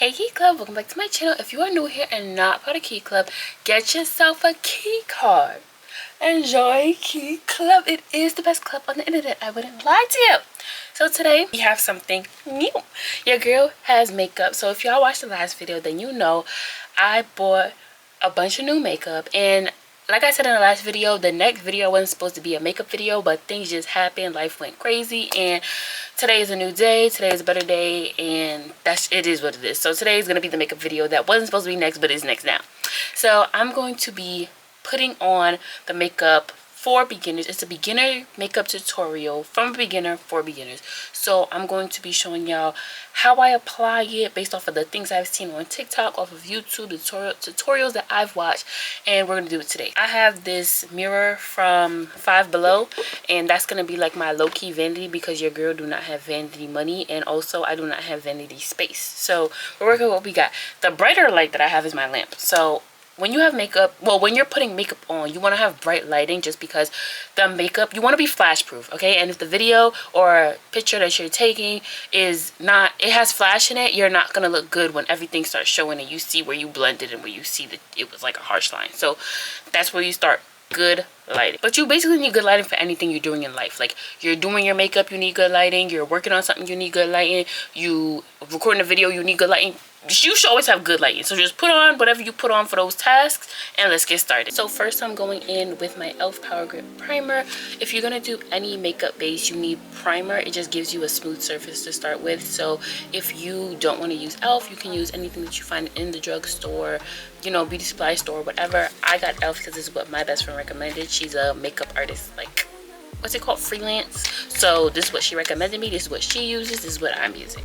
Hey Key Club, welcome back to my channel. If you are new here and not part of Key Club, get yourself a key card. Enjoy Key Club. It is the best club on the internet. I wouldn't lie to you. So today we have something new. Your girl has makeup. So if y'all watched the last video, then you know I bought a bunch of new makeup. And like I said in the last video, the next video wasn't supposed to be a makeup video, but things just happened. Life went crazy, and today is a new day. Today is a better day, and it is what it is. So today is going to be the makeup video that wasn't supposed to be next, but is next now. So I'm going to be putting on the makeup for beginners. It's a beginner makeup tutorial from a beginner for beginners. So I'm going to be showing y'all how I apply it based off of the things I've seen on TikTok, off of YouTube, tutorials that I've watched, and we're going to do it today. I have this mirror from Five Below, and that's going to be like my low-key vanity because your girl do not have vanity money, and also I do not have vanity space. So we're working with what we got. The brighter light that I have is my lamp. So when you have makeup, well, when you're putting makeup on, you want to have bright lighting just because the makeup, you want to be flash proof, okay? And if the video or picture that you're taking is not, it has flash in it, you're not going to look good when everything starts showing and you see where you blended and where you see that it was like a harsh line. So that's where you start. Good lighting. But you basically need good lighting for anything you're doing in life. Like, you're doing your makeup, you need good lighting. You're working on something, you need good lighting. You recording a video, you need good lighting. You should always have good lighting. So just put on whatever you put on for those tasks, and let's get started. So first I'm going in with my e.l.f. Power Grip Primer. If you're gonna do any makeup base, you need primer. It just gives you a smooth surface to start with. So if you don't want to use e.l.f., you can use anything that you find in the drugstore, you know, beauty supply store, whatever. I got e.l.f. because this is what my best friend recommended. She's a makeup artist, like, what's it called, freelance. So this is what she recommended me. This is what she uses. This is what I'm using.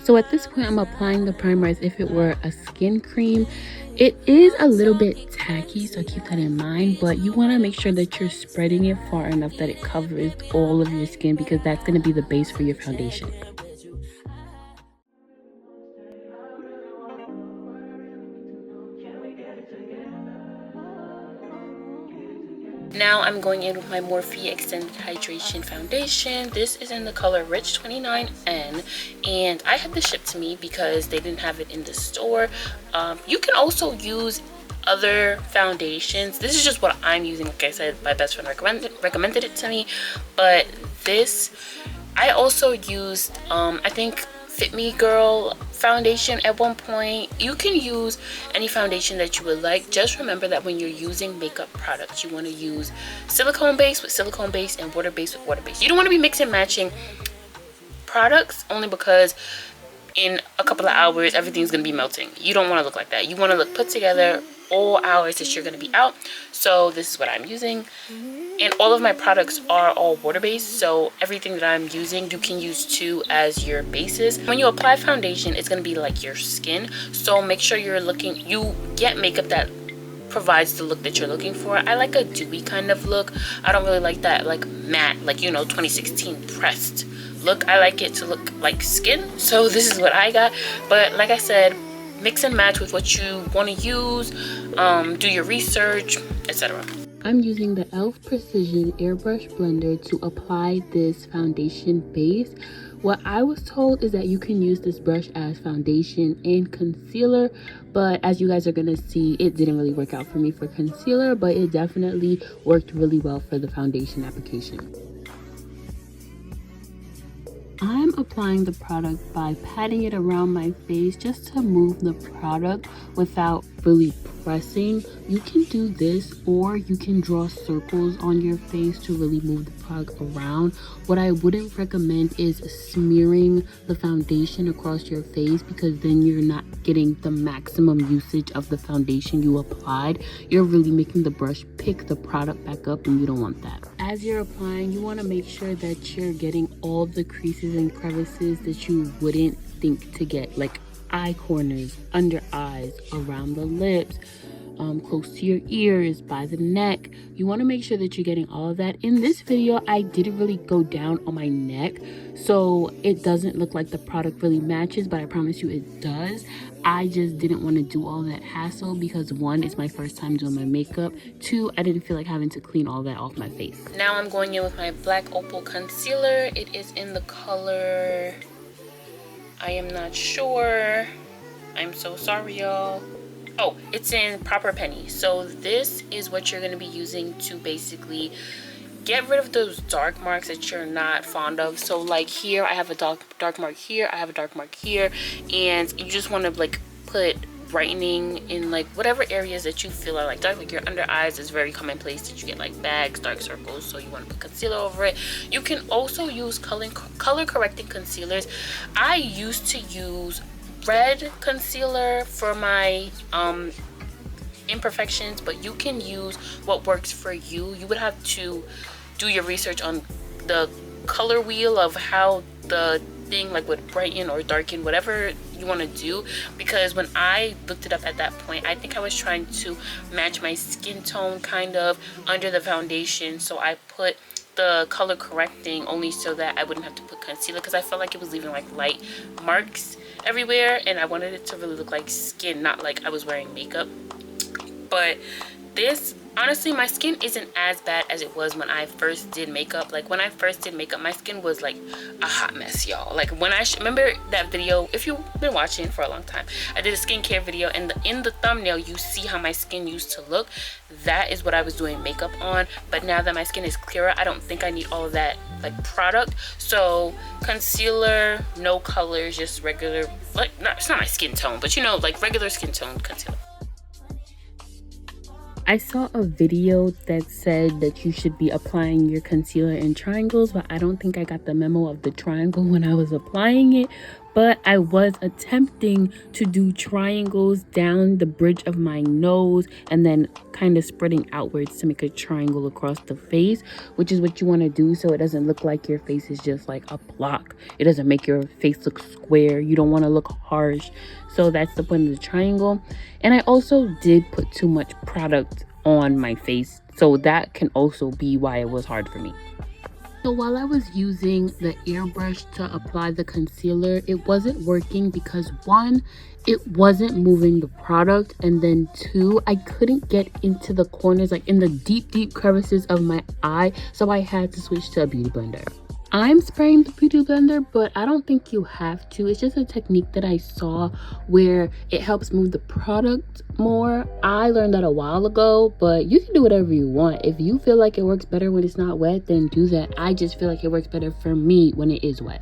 So at this point, I'm applying the primer as if it were a skin cream. It is a little bit tacky, so keep that in mind, but you want to make sure that you're spreading it far enough that it covers all of your skin, because that's going to be the base for your foundation. Now I'm going in with my Morphe Extended Hydration Foundation. This is in the color Rich 29N, and I had this shipped to me because they didn't have it in the store. You can also use other foundations. This is just what I'm using. Like I said, my best friend recommended it to me, but this, I also used, I think, Fit Me Girl foundation at one point. You can use any foundation that you would like. Just remember that when you're using makeup products, you want to use silicone base with silicone base and water base with water base. You don't want to be mixing matching products, only because in a couple of hours everything's going to be melting. You don't want to look like that. You want to look put together all hours that you're going to be out. So this is what I'm using, and all of my products are all water based, so everything that I'm using you can use too as your bases. When you apply foundation, it's going to be like your skin, so make sure you get makeup that provides the look that you're looking for. I like a dewy kind of look. I don't really like that like matte, like, you know, 2016 pressed look. I like it to look like skin, so this is what I got. But like I said, mix and match with what you want to use. Do your research, etc. I'm using the e.l.f. Precision Airbrush Blender to apply this foundation base. What I was told is that you can use this brush as foundation and concealer, but as you guys are gonna see, it didn't really work out for me for concealer, but it definitely worked really well for the foundation application. I'm applying the product by patting it around my face just to move the product without really pressing. You can do this, or you can draw circles on your face to really move the product around. What I wouldn't recommend is smearing the foundation across your face, because then you're not getting the maximum usage of the foundation you applied. You're really making the brush pick the product back up, and you don't want that. As you're applying, you want to make sure that you're getting all the creases and crevices that you wouldn't think to get, like eye corners, under eyes, around the lips, close to your ears, by the neck. You want to make sure that you're getting all of that. In this video, I didn't really go down on my neck, so it doesn't look like the product really matches, but I promise you it does. I just didn't want to do all that hassle because one, it's my first time doing my makeup. Two, I didn't feel like having to clean all that off my face. Now I'm going in with my black opal concealer. It is in the color, I am not sure. I'm so sorry, y'all. Oh, it's in Proper Penny. So this is what you're going to be using to basically get rid of those dark marks that you're not fond of. So like here, I have a dark mark here, I have a dark mark here, and you just want to like put brightening in like whatever areas that you feel are like dark. Like your under eyes is very commonplace that you get like bags, dark circles, so you want to put concealer over it. You can also use color correcting concealers. I used to use red concealer for my imperfections, but you can use what works for you. You would have to do your research on the color wheel of how the thing like would brighten or darken, whatever you want to do, because when I looked it up at that point, I think I was trying to match my skin tone kind of under the foundation, so I put the color correcting only so that I wouldn't have to put concealer, because I felt like it was leaving like light marks everywhere and I wanted it to really look like skin, not like I was wearing makeup. But this, honestly, my skin isn't as bad as it was when I first did makeup. Like when I first did makeup, my skin was like a hot mess, y'all. Like when I remember that video, if you've been watching for a long time, I did a skincare video, and in the thumbnail you see how my skin used to look. That is what I was doing makeup on. But now that my skin is clearer, I don't think I need all of that like product. So concealer, no colors, just regular, like it's not my skin tone, but you know, like regular skin tone concealer. I saw a video that said that you should be applying your concealer in triangles, but I don't think I got the memo of the triangle when I was applying it. But I was attempting to do triangles down the bridge of my nose and then kind of spreading outwards to make a triangle across the face, which is what you want to do so it doesn't look like your face is just like a block. It doesn't make your face look square. You don't want to look harsh. So that's the point of the triangle. And I also did put too much product on my face, so that can also be why it was hard for me. So while I was using the airbrush to apply the concealer, it wasn't working because one, it wasn't moving the product, and then two, I couldn't get into the corners, like in the deep crevices of my eye, so I had to switch to a beauty blender. I'm spraying the beauty blender, but I don't think you have to. It's just a technique that I saw where it helps move the product more. I learned that a while ago, but you can do whatever you want. If you feel like it works better when it's not wet, then do that. I just feel like it works better for me when it is wet.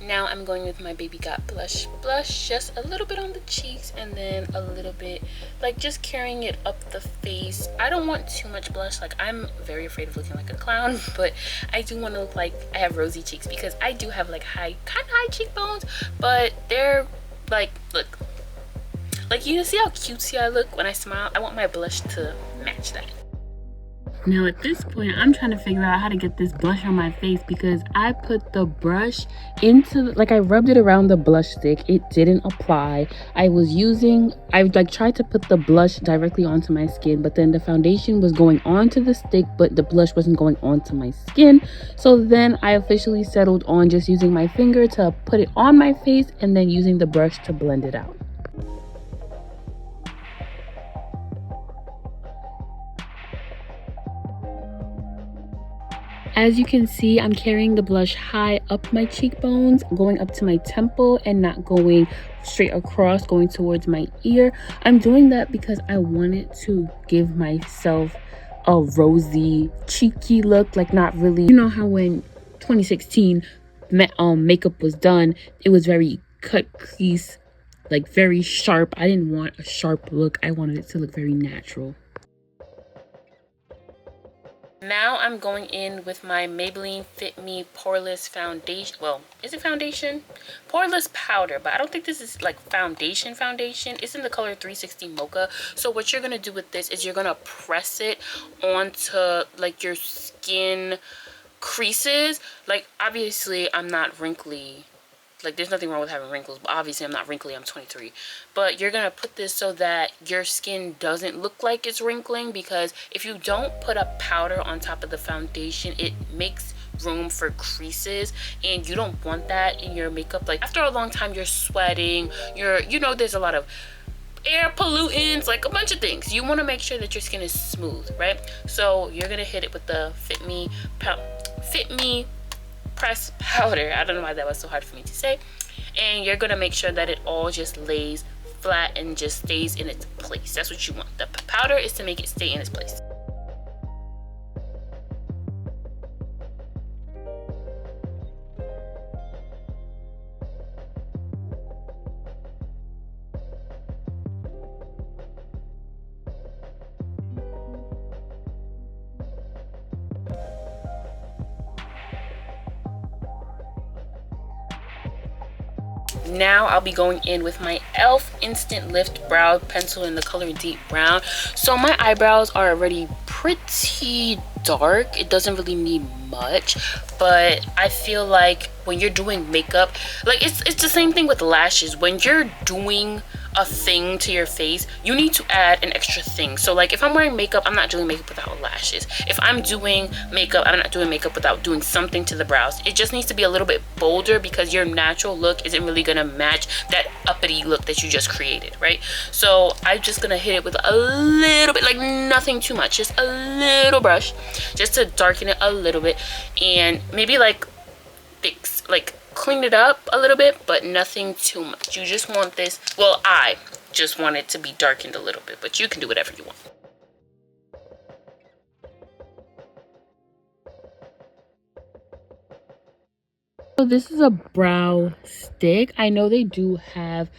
Now I'm going with my Baby Got blush just a little bit on the cheeks and then a little bit like just carrying it up the face. I don't want too much blush, like I'm very afraid of looking like a clown, but I do want to look like I have rosy cheeks because I do have like kind of high cheekbones, but they're like, look, like you see how cutesy I look when I smile? I want my blush to match that. Now at this point, I'm trying to figure out how to get this blush on my face because I put the brush into, like I rubbed it around the blush stick. It didn't apply. I like tried to put the blush directly onto my skin, but then the foundation was going onto the stick, but the blush wasn't going onto my skin. So then I officially settled on just using my finger to put it on my face and then using the brush to blend it out. As you can see, I'm carrying the blush high up my cheekbones, going up to my temple and not going straight across, going towards my ear. I'm doing that because I wanted to give myself a rosy, cheeky look, like not really, you know how when 2016 makeup was done, it was very cut crease, like very sharp. I didn't want a sharp look. I wanted it to look very natural. Now I'm going in with my Maybelline Fit Me Poreless Foundation. Well, is it foundation? Poreless powder, but I don't think this is like foundation. It's in the color 360 Mocha. So what you're going to do with this is you're going to press it onto like your skin creases. Like obviously I'm not wrinkly. Like there's nothing wrong with having wrinkles, but obviously I'm not wrinkly, I'm 23. But you're gonna put this so that your skin doesn't look like it's wrinkling, because if you don't put a powder on top of the foundation, it makes room for creases, and you don't want that in your makeup. Like after a long time you're sweating, you know there's a lot of air pollutants, like a bunch of things. You want to make sure that your skin is smooth, right? So you're gonna hit it with the Fit Me press powder. I don't know why that was so hard for me to say. And you're gonna make sure that it all just lays flat and just stays in its place. That's what you want. The powder is to make it stay in its place. Now I'll be going in with my e.l.f. Instant Lift Brow Pencil in the color Deep Brown. So my eyebrows are already pretty dark. It doesn't really need much, but I feel like when you're doing makeup, like it's the same thing with lashes. When you're doing a thing to your face, you need to add an extra thing. So like if I'm wearing makeup, I'm not doing makeup without lashes. If I'm doing makeup, I'm not doing makeup without doing something to the brows. It just needs to be a little bit bolder because your natural look isn't really gonna match that uppity look that you just created, right? So I'm just gonna hit it with a little bit, like nothing too much, just a little brush, just to darken it a little bit, and maybe like fix, like clean it up a little bit, but nothing too much. You just want this, well, I just want it to be darkened a little bit, but you can do whatever you want. So this is a brow stick. I know they do have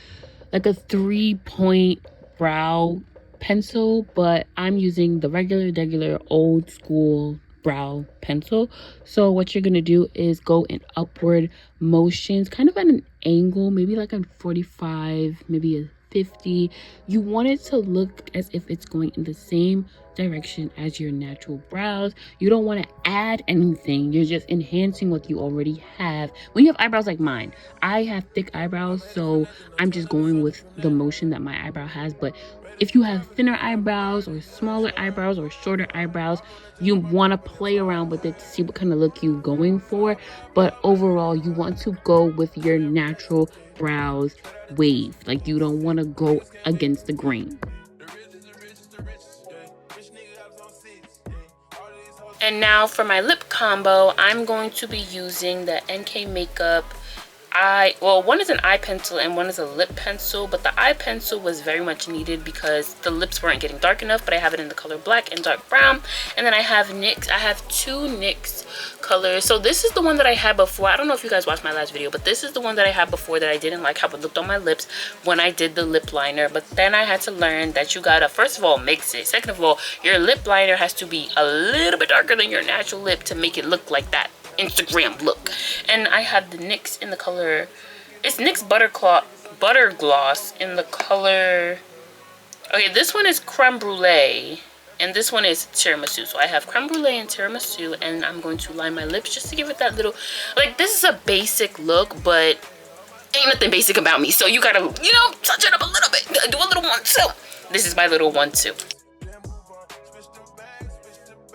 like a 3-point brow pencil, but I'm using the regular old school brow pencil. So what you're gonna do is go in upward motions, kind of at an angle, maybe like a 45, maybe a 50. You want it to look as if it's going in the same direction as your natural brows. You don't want to add anything. You're just enhancing what you already have. When you have eyebrows like mine, I have thick eyebrows, so I'm just going with the motion that my eyebrow has. But if you have thinner eyebrows or smaller eyebrows or shorter eyebrows, you want to play around with it to see what kind of look you're going for. But overall, you want to go with your natural brows wave. Like you don't want to go against the grain. And now for my lip combo, I'm going to be using the NK Makeup one is an eye pencil and one is a lip pencil, but the eye pencil was very much needed because the lips weren't getting dark enough, but I have it in the color black and dark brown. And then I have NYX. I have two NYX colors. So this is the one that I had before. I don't know if you guys watched my last video, but this is the one that I had before that I didn't like how it looked on my lips when I did the lip liner. But then I had to learn that you gotta, first of all, mix it. Second of all, your lip liner has to be a little bit darker than your natural lip to make it look like that Instagram look. And I have the NYX in the color, it's NYX Butter Gloss in the color, okay, this one is Creme Brulee and this one is Tiramisu. So I have Creme Brulee and Tiramisu, and I'm going to line my lips just to give it that little, like, this is a basic look, but ain't nothing basic about me, so you gotta, you know, touch it up a little bit, do a little one too. This is my little one too.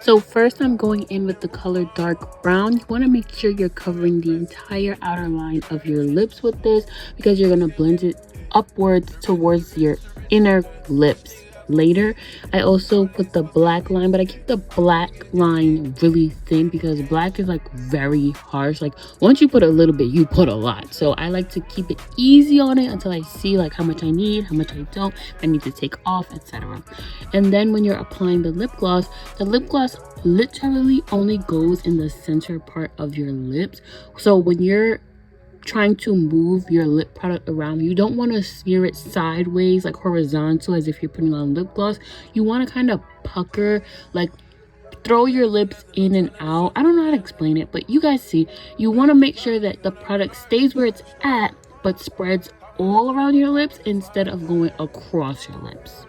So first I'm going in with the color dark brown. You want to make sure you're covering the entire outer line of your lips with this because you're going to blend it upwards towards your inner lips later. I also put the black line, but I keep the black line really thin because black is like very harsh. Like once you put a little bit, you put a lot. So I like to keep it easy on it until I see like how much I need, how much I don't, I need to take off, etc. And then when you're applying the lip gloss literally only goes in the center part of your lips. So when you're trying to move your lip product around, you don't want to smear it sideways, like horizontal, as if you're putting on lip gloss. You want to kind of pucker, like throw your lips in and out. I don't know how to explain it, but you guys see, you want to make sure that the product stays where it's at but spreads all around your lips instead of going across your lips.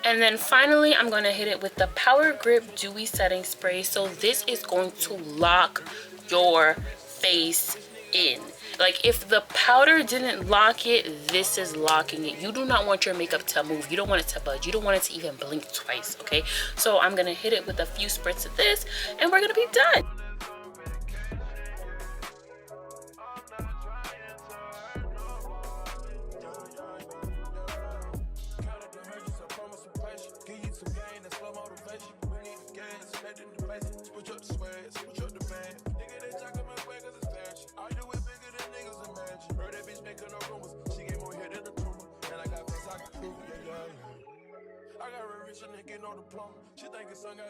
And then finally, I'm going to hit it with the Power Grip Dewy Setting Spray. So this is going to lock your face in. Like if the powder didn't lock it, this is locking it. You do not want your makeup to move. You don't want it to budge. You don't want it to even blink twice, okay? So I'm gonna hit it with a few spritz of this and we're gonna be done.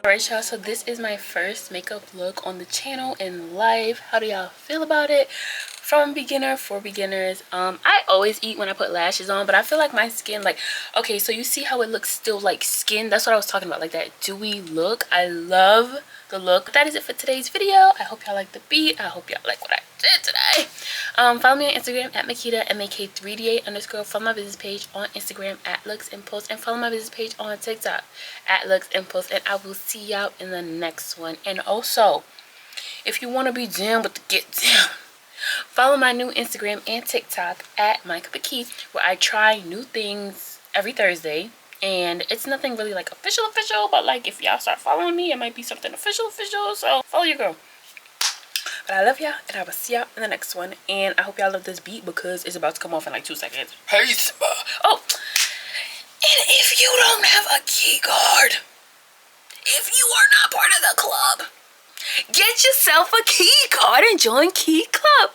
Alright y'all, so this is my first makeup look on the channel in live. How do y'all feel about it? From beginner for beginners. I always eat when I put lashes on, but I feel like my skin, like, okay, so you see how it looks still like skin? That's what I was talking about, like that dewy look. I love the look. That is it for today's video. I hope y'all like the beat. I hope y'all like what I did today. Follow me on Instagram at Makita, MAK3DA_. Follow my business page on Instagram at luxempulse, and follow my business page on TikTok at luxempulse. And I will see y'all in the next one. And also, if you want to be down with the get down, follow my new Instagram and TikTok at mycupofke, where I try new things every Thursday. And it's nothing really like official, but like if y'all start following me, it might be something official. So follow your girl. But I love y'all, and I will see y'all in the next one. And I hope y'all love this beat because it's about to come off in like 2 seconds. Hey, Simba. Oh, and if you don't have a key card, if you are not part of the club, get yourself a key card and join Key Club.